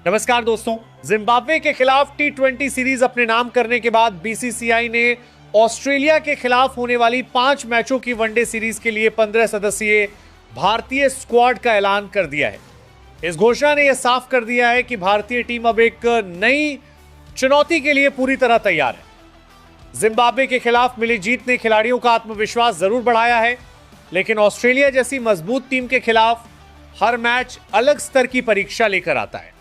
नमस्कार दोस्तों। जिम्बाब्वे के खिलाफ टी20 सीरीज अपने नाम करने के बाद बीसीसीआई ने ऑस्ट्रेलिया के खिलाफ होने वाली 5 मैचों की वनडे सीरीज के लिए 15 सदस्यीय भारतीय स्क्वाड का ऐलान कर दिया है। इस घोषणा ने यह साफ कर दिया है कि भारतीय टीम अब एक नई चुनौती के लिए पूरी तरह तैयार है। जिम्बाब्वे के खिलाफ मिली जीत ने खिलाड़ियों का आत्मविश्वास जरूर बढ़ाया है, लेकिन ऑस्ट्रेलिया जैसी मजबूत टीम के खिलाफ हर मैच अलग स्तर की परीक्षा लेकर आता है।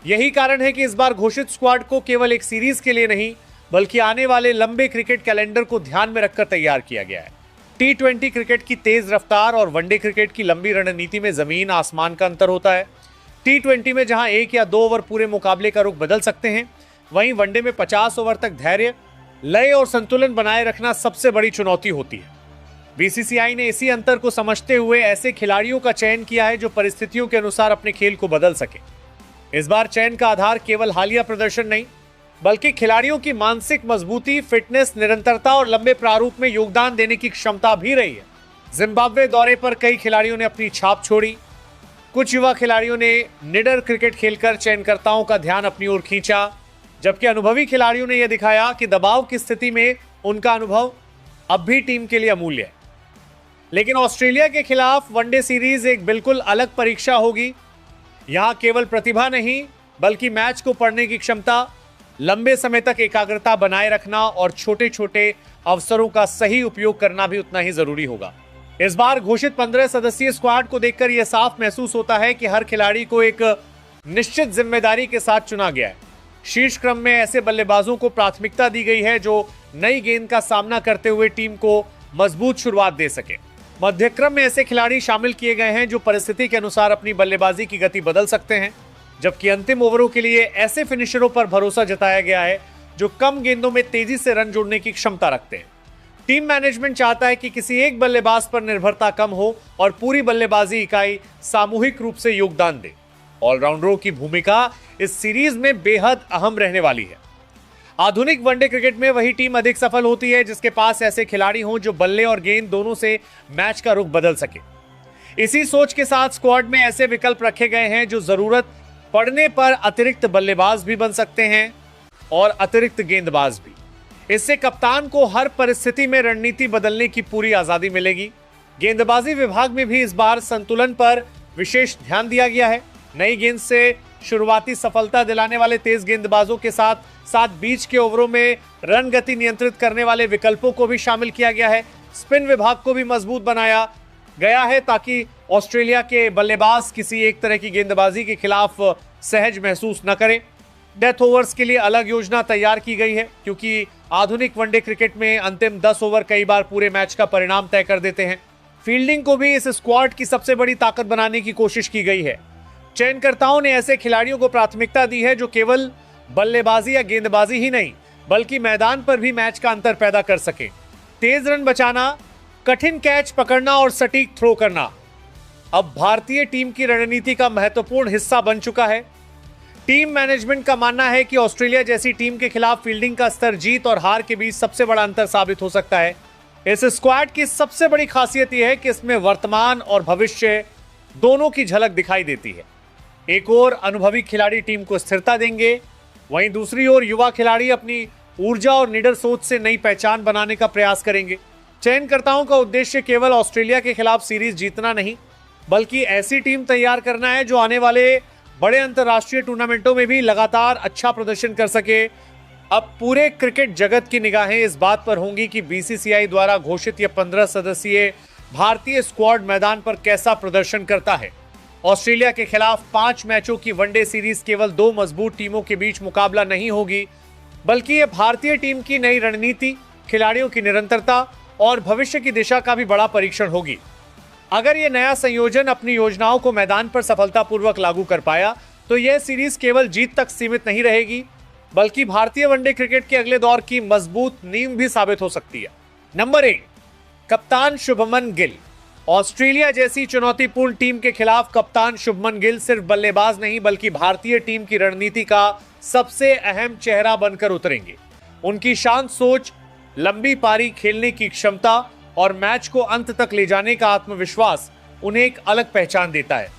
यही कारण है कि इस बार घोषित स्क्वाड को केवल एक सीरीज के लिए नहीं, बल्कि आने वाले लंबे क्रिकेट कैलेंडर को ध्यान में रखकर तैयार किया गया है। टी20 क्रिकेट की तेज रफ्तार और वनडे क्रिकेट की लंबी रणनीति में जमीन आसमान का अंतर होता है। टी20 में जहां 1 या 2 ओवर पूरे मुकाबले का रुख बदल सकते हैं, वहीं वनडे में 50 ओवर तक धैर्य, लय और संतुलन बनाए रखना सबसे बड़ी चुनौती होती है। बीसीसीआई ने इसी अंतर को समझते हुए ऐसे खिलाड़ियों का चयन किया है जो परिस्थितियों के अनुसार अपने खेल को बदल सके। इस बार चयन का आधार केवल हालिया प्रदर्शन नहीं, बल्कि खिलाड़ियों की मानसिक मजबूती, फिटनेस, निरंतरता और लंबे प्रारूप में योगदान देने की क्षमता भी रही है। जिम्बाब्वे दौरे पर कई खिलाड़ियों ने अपनी छाप छोड़ी। कुछ युवा खिलाड़ियों ने निडर क्रिकेट खेलकर चयनकर्ताओं का ध्यान अपनी ओर खींचा, जबकि अनुभवी खिलाड़ियों ने यह दिखाया कि दबाव की स्थिति में उनका अनुभव अब भी टीम के लिए अमूल्य है। लेकिन ऑस्ट्रेलिया के खिलाफ वनडे सीरीज एक बिल्कुल अलग परीक्षा होगी। यहां केवल प्रतिभा नहीं, बल्कि मैच को पढ़ने की क्षमता, लंबे समय तक एकाग्रता बनाए रखना और छोटे छोटे अवसरों का सही उपयोग करना भी उतना ही जरूरी होगा। इस बार घोषित 15 सदस्यीय स्क्वाड को देखकर यह साफ महसूस होता है कि हर खिलाड़ी को एक निश्चित जिम्मेदारी के साथ चुना गया है। शीर्ष क्रम में ऐसे बल्लेबाजों को प्राथमिकता दी गई है जो नई गेंद का सामना करते हुए टीम को मजबूत शुरुआत दे सके। मध्यक्रम में ऐसे खिलाड़ी शामिल किए गए हैं जो परिस्थिति के अनुसार अपनी बल्लेबाजी की गति बदल सकते हैं, जबकि अंतिम ओवरों के लिए ऐसे फिनिशरों पर भरोसा जताया गया है जो कम गेंदों में तेजी से रन जोड़ने की क्षमता रखते हैं। टीम मैनेजमेंट चाहता है कि किसी एक बल्लेबाज पर निर्भरता कम हो और पूरी बल्लेबाजी इकाई सामूहिक रूप से योगदान दे। ऑलराउंडरों की भूमिका इस सीरीज में बेहद अहम रहने वाली है। आधुनिक वनडे क्रिकेट में वही टीम अधिक सफल होती है जिसके पास ऐसे खिलाड़ी हों जो बल्ले और गेंद दोनों से मैच का रुख बदल सके। इसी सोच के साथ स्क्वाड में ऐसे विकल्प रखे गए हैं जो जरूरत पड़ने पर अतिरिक्त बल्लेबाज भी बन सकते हैं और अतिरिक्त गेंदबाज भी। इससे कप्तान को हर परिस्थिति में रणनीति बदलने की पूरी आजादी मिलेगी। गेंदबाजी विभाग में भी इस बार संतुलन पर विशेष ध्यान दिया गया है। नई गेंद से शुरुआती सफलता दिलाने वाले तेज गेंदबाजों के साथ साथ बीच के ओवरों में रन गति नियंत्रित करने वाले विकल्पों को भी शामिल किया गया है। स्पिन विभाग को भी मजबूत बनाया गया है ताकि ऑस्ट्रेलिया के बल्लेबाज किसी एक तरह की गेंदबाजी के खिलाफ सहज महसूस न करें। डेथ ओवर्स के लिए अलग योजना तैयार की गई है, क्योंकि आधुनिक वनडे क्रिकेट में अंतिम 10 ओवर कई बार पूरे मैच का परिणाम तय कर देते हैं। फील्डिंग को भी इस स्क्वाड की सबसे बड़ी ताकत बनाने की कोशिश की गई है। चयनकर्ताओं ने ऐसे खिलाड़ियों को प्राथमिकता दी है जो केवल बल्लेबाजी या गेंदबाजी ही नहीं, बल्कि मैदान पर भी मैच का अंतर पैदा कर सके। तेज रन बचाना, कठिन कैच पकड़ना और सटीक थ्रो करना अब भारतीय टीम की रणनीति का महत्वपूर्ण हिस्सा बन चुका है। टीम मैनेजमेंट का मानना है कि ऑस्ट्रेलिया जैसी टीम के खिलाफ फील्डिंग का स्तर जीत और हार के बीच सबसे बड़ा अंतर साबित हो सकता है। इस स्क्वाड की सबसे बड़ी खासियत यह है कि इसमें वर्तमान और भविष्य दोनों की झलक दिखाई देती है। एक ओर अनुभवी खिलाड़ी टीम को स्थिरता देंगे, वहीं दूसरी ओर युवा खिलाड़ी अपनी ऊर्जा और निडर सोच से नई पहचान बनाने का प्रयास करेंगे। चयनकर्ताओं का उद्देश्य केवल ऑस्ट्रेलिया के खिलाफ सीरीज जीतना नहीं, बल्कि ऐसी टीम तैयार करना है जो आने वाले बड़े अंतर्राष्ट्रीय टूर्नामेंटों में भी लगातार अच्छा प्रदर्शन कर सके। अब पूरे क्रिकेट जगत की निगाहें इस बात पर होंगी कि बीसीसीआई द्वारा घोषित यह 15 सदस्यीय भारतीय स्क्वाड मैदान पर कैसा प्रदर्शन करता है। ऑस्ट्रेलिया के खिलाफ 5 मैचों की वनडे सीरीज केवल 2 मजबूत टीमों के बीच मुकाबला नहीं होगी, बल्कि यह भारतीय टीम की नई रणनीति, खिलाड़ियों की निरंतरता और भविष्य की दिशा का भी बड़ा परीक्षण होगी। अगर यह नया संयोजन अपनी योजनाओं को मैदान पर सफलतापूर्वक लागू कर पाया, तो यह सीरीज केवल जीत तक सीमित नहीं रहेगी, बल्कि भारतीय वनडे क्रिकेट के अगले दौर की मजबूत नींव भी साबित हो सकती है। नंबर 1, कप्तान शुभमन गिल। ऑस्ट्रेलिया जैसी चुनौतीपूर्ण टीम के खिलाफ कप्तान शुभमन गिल सिर्फ बल्लेबाज नहीं, बल्कि भारतीय टीम की रणनीति का सबसे अहम चेहरा बनकर उतरेंगे। उनकी शांत सोच, लंबी पारी खेलने की क्षमता और मैच को अंत तक ले जाने का आत्मविश्वास उन्हें एक अलग पहचान देता है।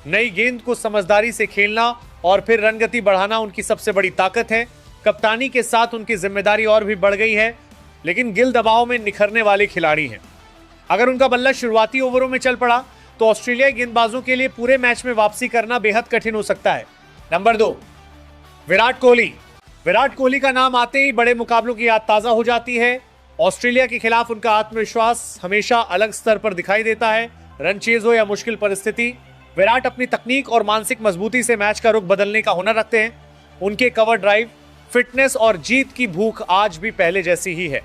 नई गेंद को समझदारी से खेलना और फिर रन गति बढ़ाना उनकी सबसे बड़ी ताकत है। कप्तानी के साथ उनकी जिम्मेदारी और भी बढ़ गई है, लेकिन गिल दबाव में निखरने वाले खिलाड़ी हैं। अगर उनका बल्ला शुरुआती ओवरों में चल पड़ा तो ऑस्ट्रेलियाई गेंदबाजों के लिए पूरे मैच में वापसी करना बेहद कठिन हो सकता है। नंबर 2, विराट कोहली। विराट कोहली का नाम आते ही बड़े मुकाबलों की याद ताजा हो जाती है। ऑस्ट्रेलिया के खिलाफ उनका आत्मविश्वास हमेशा अलग स्तर पर दिखाई देता है। रन चेज हो या मुश्किल परिस्थिति, विराट अपनी तकनीक और मानसिक मजबूती से मैच का रुख बदलने का हुनर रखते हैं। उनके कवर ड्राइव, फिटनेस और जीत की भूख आज भी पहले जैसी ही है।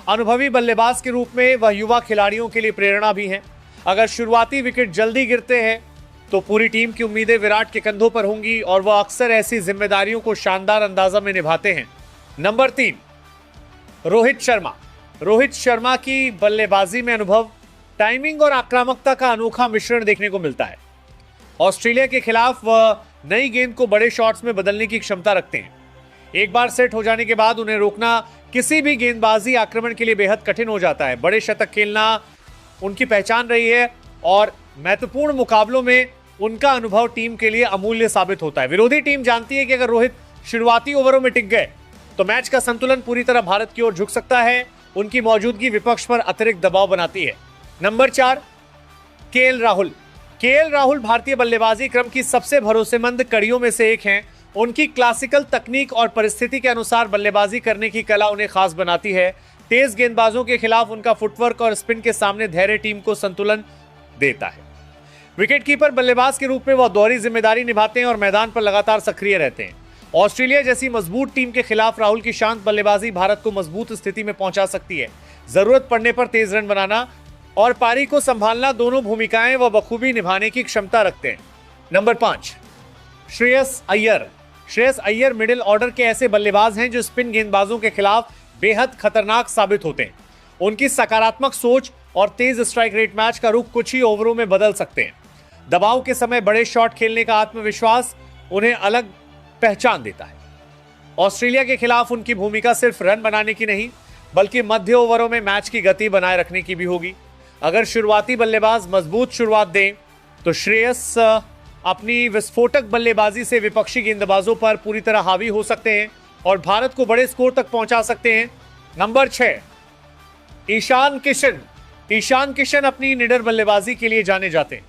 अनुभवी बल्लेबाज के रूप में वह युवा खिलाड़ियों के लिए प्रेरणा भी हैं। अगर शुरुआती विकेट जल्दी गिरते हैं तो पूरी टीम की उम्मीदें विराट के कंधों पर होंगी और वह अक्सर ऐसी जिम्मेदारियों को शानदार अंदाजा में निभाते हैं। नंबर 3, रोहित शर्मा। रोहित शर्मा की बल्लेबाजी में अनुभव, टाइमिंग और आक्रामकता का अनोखा मिश्रण देखने को मिलता है। ऑस्ट्रेलिया के खिलाफ वह नई गेंद को बड़े शॉट्स में बदलने की क्षमता रखते हैं। एक बार सेट हो जाने के बाद उन्हें रोकना किसी भी गेंदबाजी आक्रमण के लिए बेहद कठिन हो जाता है। बड़े शतक खेलना उनकी पहचान रही है और महत्वपूर्ण मुकाबलों में उनका अनुभव टीम के लिए अमूल्य साबित होता है। विरोधी टीम जानती है कि अगर रोहित शुरुआती ओवरों में टिक गए तो मैच का संतुलन पूरी तरह भारत की ओर झुक सकता है। उनकी मौजूदगी विपक्ष पर अतिरिक्त दबाव बनाती है। Number 4, KL Rahul. KL Rahul भारतीय बल्लेबाजी क्रम की सबसे भरोसेमंद कड़ियों में से एक हैं। उनकी क्लासिकल तकनीक और परिस्थिति के अनुसार बल्लेबाजी करने की कला उन्हें खास बनाती है। तेज गेंदबाजों के खिलाफ उनका फुटवर्क और स्पिन के सामने धैर्य टीम को संतुलन देता है। विकेटकीपर बल्लेबाज के रूप में वह दोहरी जिम्मेदारी निभाते हैं और मैदान पर लगातार सक्रिय रहते हैं। ऑस्ट्रेलिया जैसी मजबूत टीम के खिलाफ राहुल की शांत बल्लेबाजी भारत को मजबूत स्थिति में पहुंचा सकती है। जरूरत पड़ने पर तेज रन बनाना और पारी को संभालना, दोनों भूमिकाएं वह बखूबी निभाने की क्षमता रखते हैं। Number 5, Shreyas Iyer. Shreyas Iyer middle order के ऐसे बल्लेबाज हैं जो स्पिन गेंदबाजों के खिलाफ बेहद खतरनाक साबित होते हैं। उनकी सकारात्मक सोच और तेज स्ट्राइक रेट मैच का रुख कुछ ही ओवरों में बदल सकते हैं। दबाव के समय बड़े शॉट खेलने का आत्मविश्वास उन्हें अलग पहचान देता है। ऑस्ट्रेलिया के खिलाफ उनकी भूमिका सिर्फ रन बनाने की नहीं, बल्कि मध्य ओवरों में मैच की गति बनाए रखने की भी होगी। अगर शुरुआती बल्लेबाज मजबूत शुरुआत दें तो श्रेयस अपनी विस्फोटक बल्लेबाजी से विपक्षी गेंदबाजों पर पूरी तरह हावी हो सकते हैं और भारत को बड़े स्कोर तक पहुंचा सकते हैं। नंबर 6, ईशान किशन। ईशान किशन अपनी निडर बल्लेबाजी के लिए जाने जाते हैं।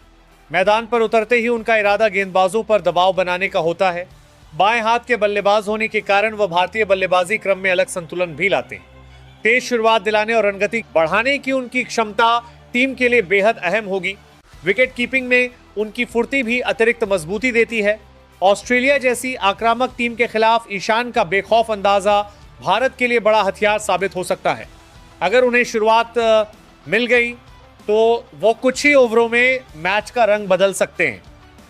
मैदान पर उतरते ही उनका इरादा गेंदबाजों पर दबाव बनाने का होता है। बाएं हाथ के बल्लेबाज होने के कारण वह भारतीय बल्लेबाजी क्रम में अलग संतुलन भी लाते हैं। तेज शुरुआत दिलाने और रनगति बढ़ाने की उनकी क्षमता टीम के लिए बेहद अहम होगी। विकेट कीपिंग में उनकी फुर्ती भी अतिरिक्त मजबूती देती है। ऑस्ट्रेलिया जैसी आक्रामक टीम के खिलाफ ईशान का बेखौफ अंदाजा भारत के लिए बड़ा हथियार साबित हो सकता है। अगर उन्हें शुरुआत मिल गई तो वो कुछ ही ओवरों में मैच का रंग बदल सकते हैं।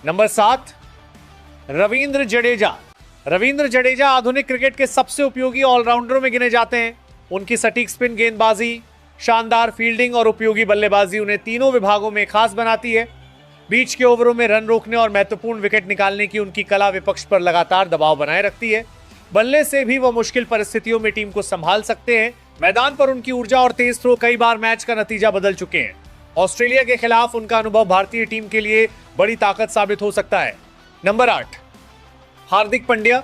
नंबर 7, रविंद्र जडेजा। रविंद्र जडेजा आधुनिक क्रिकेट के सबसे उपयोगी ऑलराउंडरों में गिने जाते हैं। उनकी सटीक स्पिन गेंदबाजी, शानदार फील्डिंग और उपयोगी बल्लेबाजी उन्हें तीनों विभागों में खास बनाती है। बीच के ओवरों में रन रोकने और महत्वपूर्ण विकेट निकालने की उनकी कला विपक्ष पर लगातार दबाव बनाए रखती है। बल्ले से भी वो मुश्किल परिस्थितियों में टीम को संभाल सकते हैं। मैदान पर उनकी ऊर्जा और तेज थ्रो कई बार मैच का नतीजा बदल चुके हैं। ऑस्ट्रेलिया के खिलाफ उनका अनुभव भारतीय टीम के लिए बड़ी ताकत साबित हो सकता है। नंबर 8, हार्दिक पांड्या।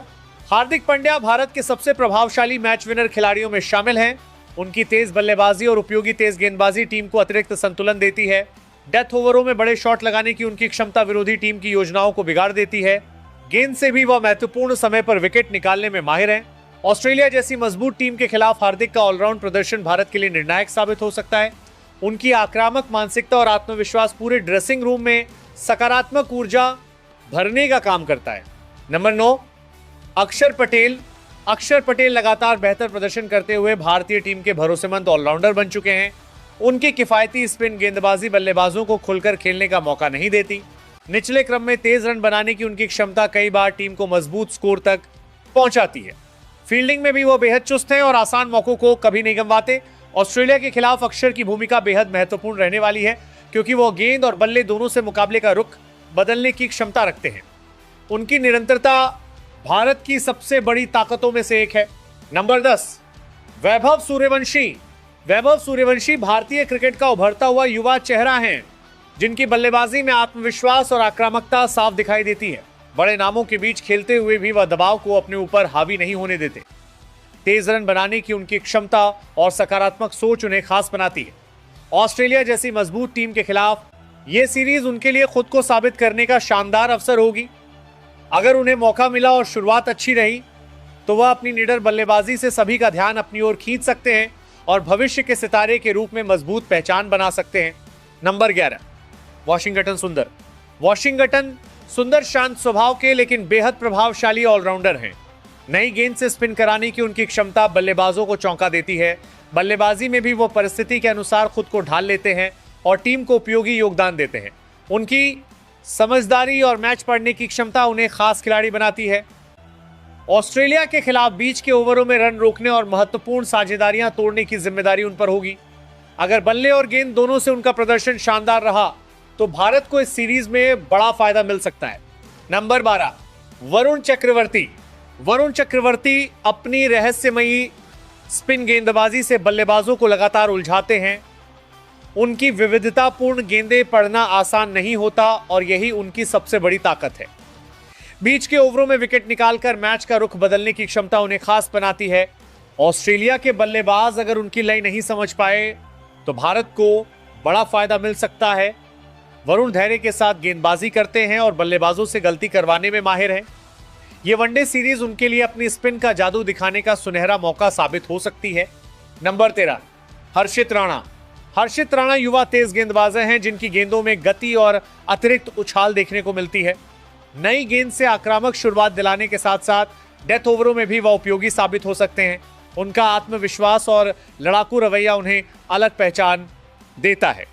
हार्दिक पांड्या भारत के सबसे प्रभावशाली मैच विनर खिलाड़ियों में शामिल हैं। उनकी तेज बल्लेबाजी और उपयोगी तेज गेंदबाजी टीम को अतिरिक्त संतुलन देती है। डेथ ओवरों में बड़े शॉट लगाने की उनकी क्षमता विरोधी टीम की योजनाओं को बिगाड़ देती है। गेंद से भी वह महत्वपूर्ण समय पर विकेट निकालने में माहिर हैं। ऑस्ट्रेलिया जैसी मजबूत टीम के खिलाफ हार्दिक का ऑलराउंड प्रदर्शन भारत के लिए निर्णायक साबित हो सकता है। उनकी आक्रामक मानसिकता और आत्मविश्वास पूरे ड्रेसिंग रूम में सकारात्मक ऊर्जा भरने का काम करता है। नंबर 9, अक्षर पटेल। अक्षर पटेल लगातार बेहतर प्रदर्शन करते हुए भारतीय टीम के भरोसेमंद ऑलराउंडर बन चुके हैं। उनकी किफायती स्पिन गेंदबाजी बल्लेबाजों को खुलकर खेलने का मौका नहीं देती। निचले क्रम में तेज रन बनाने की उनकी क्षमता कई बार टीम को मजबूत स्कोर तक पहुंचाती है। फील्डिंग में भी वो बेहद चुस्त हैं और आसान मौकों को कभी नहीं गंवाते। ऑस्ट्रेलिया के खिलाफ अक्षर की भूमिका बेहद महत्वपूर्ण रहने वाली है, क्योंकि वो गेंद और बल्ले दोनों से मुकाबले का रुख बदलने की क्षमता रखते हैं। उनकी निरंतरता भारत की सबसे बड़ी ताकतों में से एक है। नंबर 10, वैभव सूर्यवंशी। वैभव सूर्यवंशी भारतीय क्रिकेट का उभरता हुआ युवा चेहरा हैं, जिनकी बल्लेबाजी में आत्मविश्वास और आक्रामकता साफ दिखाई देती है। बड़े नामों के बीच खेलते हुए भी वह दबाव को अपने ऊपर हावी नहीं होने देते। तेज रन बनाने की उनकी क्षमता और सकारात्मक सोच उन्हें खास बनाती है। ऑस्ट्रेलिया जैसी मजबूत टीम के खिलाफ यह सीरीज उनके लिए खुद को साबित करने का शानदार अवसर होगी। अगर उन्हें मौका मिला और शुरुआत अच्छी रही तो वह अपनी निडर बल्लेबाजी से सभी का ध्यान अपनी ओर खींच सकते हैं और भविष्य के सितारे के रूप में मजबूत पहचान बना सकते हैं। नंबर 11, वॉशिंगटन सुंदर। वॉशिंगटन सुंदर शांत स्वभाव के लेकिन बेहद प्रभावशाली ऑलराउंडर हैं। नई गेंद से स्पिन कराने की उनकी क्षमता बल्लेबाजों को चौंका देती है। बल्लेबाजी में भी वो परिस्थिति के अनुसार खुद को ढाल लेते हैं और टीम को उपयोगी योगदान देते हैं। उनकी समझदारी और मैच पढ़ने की क्षमता उन्हें खास खिलाड़ी बनाती है। ऑस्ट्रेलिया के खिलाफ बीच के ओवरों में रन रोकने और महत्वपूर्ण साझेदारियां तोड़ने की जिम्मेदारी उन पर होगी। अगर बल्ले और गेंद दोनों से उनका प्रदर्शन शानदार रहा तो भारत को इस सीरीज में बड़ा फायदा मिल सकता है। नंबर 12, वरुण चक्रवर्ती। वरुण चक्रवर्ती अपनी रहस्यमयी स्पिन गेंदबाजी से बल्लेबाजों को लगातार उलझाते हैं। उनकी विविधतापूर्ण गेंदें पढ़ना आसान नहीं होता और यही उनकी सबसे बड़ी ताकत है। बीच के ओवरों में विकेट निकालकर मैच का रुख बदलने की क्षमता उन्हें खास बनाती है। ऑस्ट्रेलिया के बल्लेबाज अगर उनकी लय नहीं समझ पाए तो भारत को बड़ा फायदा मिल सकता है। वरुण धैर्य के साथ गेंदबाजी करते हैं और बल्लेबाजों से गलती करवाने में माहिर हैं। यह वनडे सीरीज उनके लिए अपनी स्पिन का जादू दिखाने का सुनहरा मौका साबित हो सकती है। नंबर 13, हर्षित राणा। हर्षित राणा युवा तेज गेंदबाज हैं जिनकी गेंदों में गति और अतिरिक्त उछाल देखने को मिलती है। नई गेंद से आक्रामक शुरुआत दिलाने के साथ साथ डेथ ओवरों में भी वह उपयोगी साबित हो सकते हैं। उनका आत्मविश्वास और लड़ाकू रवैया उन्हें अलग पहचान देता है।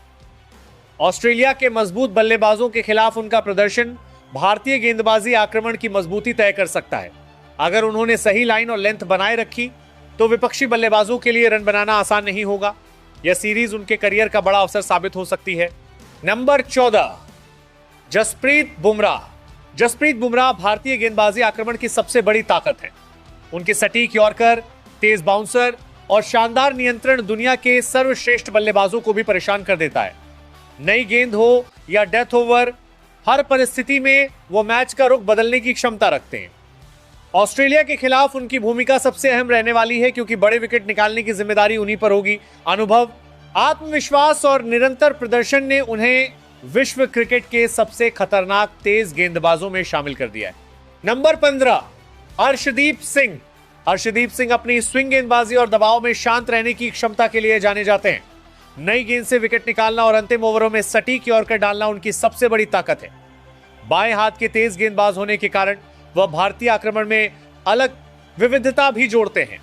ऑस्ट्रेलिया के मजबूत बल्लेबाजों के खिलाफ उनका प्रदर्शन भारतीय गेंदबाजी आक्रमण की मजबूती तय कर सकता है। अगर उन्होंने सही लाइन और लेंथ बनाए रखी तो विपक्षी बल्लेबाजों के लिए रन बनाना आसान नहीं होगा। यह सीरीज उनके करियर का बड़ा अवसर साबित हो सकती है। नंबर 14, जसप्रीत बुमराह। जसप्रीत बुमराह भारतीय गेंदबाजी आक्रमण की सबसे बड़ी ताकत है। उनके सटीक यॉर्कर, तेज बाउंसर और शानदार नियंत्रण दुनिया के सर्वश्रेष्ठ बल्लेबाजों को भी परेशान कर देता है। नई गेंद हो या डेथ ओवर, हर परिस्थिति में वो मैच का रुख बदलने की क्षमता रखते हैं। ऑस्ट्रेलिया के खिलाफ उनकी भूमिका सबसे अहम रहने वाली है क्योंकि बड़े विकेट निकालने की जिम्मेदारी उन्हीं पर होगी। अनुभव, आत्मविश्वास और निरंतर प्रदर्शन ने उन्हें विश्व क्रिकेट के सबसे खतरनाक तेज गेंदबाजों में शामिल कर दिया है। नंबर 15, अर्शदीप सिंह। अर्शदीप सिंह अपनी स्विंग गेंदबाजी और दबाव में शांत रहने की क्षमता के लिए जाने जाते हैं। नई गेंद से विकेट निकालना और अंतिम ओवरों में सटीक यॉर्कर डालना उनकी सबसे बड़ी ताकत है। बाएं हाथ के तेज गेंदबाज होने के कारण वह भारतीय आक्रमण में अलग विविधता भी जोड़ते हैं।